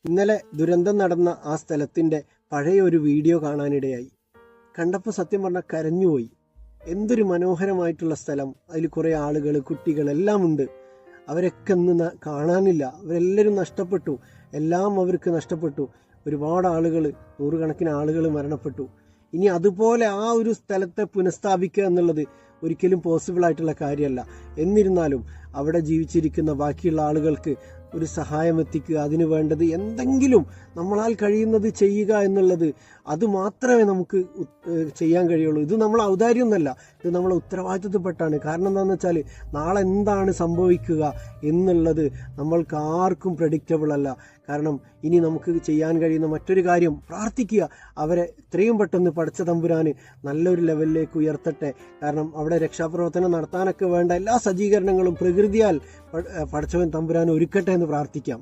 ഇന്നലെ ദുരന്തം നടന്ന ആ സ്ഥലത്തിൻ്റെ പഴയ ഒരു വീഡിയോ കാണാനിടയായി. കണ്ടപ്പോൾ സത്യം പറഞ്ഞാൽ കരഞ്ഞുപോയി. എന്തൊരു മനോഹരമായിട്ടുള്ള സ്ഥലം. അതിൽ കുറേ ആളുകൾ, കുട്ടികൾ എല്ലാം ഉണ്ട്. അവരൊക്കെ ഇന്ന് കാണാനില്ല. അവരെല്ലാവരും നഷ്ടപ്പെട്ടു. എല്ലാം അവർക്ക് നഷ്ടപ്പെട്ടു. ഒരുപാട് ആളുകൾ, നൂറുകണക്കിന് ആളുകൾ മരണപ്പെട്ടു. ഇനി അതുപോലെ ആ ഒരു സ്ഥലത്തെ പുനഃസ്ഥാപിക്കുക എന്നുള്ളത് ഒരിക്കലും പോസിബിൾ ആയിട്ടുള്ള കാര്യമല്ല. എന്നിരുന്നാലും അവിടെ ജീവിച്ചിരിക്കുന്ന ബാക്കിയുള്ള ആളുകൾക്ക് ഒരു സഹായം എത്തിക്കുക, അതിന് വേണ്ടത് എന്തെങ്കിലും നമ്മളാൽ കഴിയുന്നത് ചെയ്യുക എന്നുള്ളത്, അത് മാത്രമേ നമുക്ക് ചെയ്യാൻ കഴിയുള്ളൂ. ഇത് നമ്മളെ ഔദാര്യമൊന്നുമല്ല, ഇത് നമ്മളെ ഉത്തരവാദിത്വപ്പെട്ടാണ്. കാരണം എന്താണെന്ന് വെച്ചാൽ നാളെ എന്താണ് സംഭവിക്കുക എന്നുള്ളത് നമ്മൾക്ക് ആർക്കും പ്രഡിക്റ്റബിൾ അല്ല. കാരണം ഇനി നമുക്ക് ചെയ്യാൻ കഴിയുന്ന മറ്റൊരു കാര്യം പ്രാർത്ഥിക്കുക. അവരെ എത്രയും പെട്ടെന്ന് പടച്ച തമ്പുരാന് നല്ലൊരു ലെവലിലേക്ക് ഉയർത്തട്ടെ. കാരണം അവിടെ രക്ഷാപ്രവർത്തനം നടത്താനൊക്കെ വേണ്ട എല്ലാ സജ്ജീകരണങ്ങളും പ്രകൃതിയാൽ പടച്ചവൻ തമ്പുരാൻ ഒരുക്കട്ടെ എന്ന് പ്രാർത്ഥിക്കാം.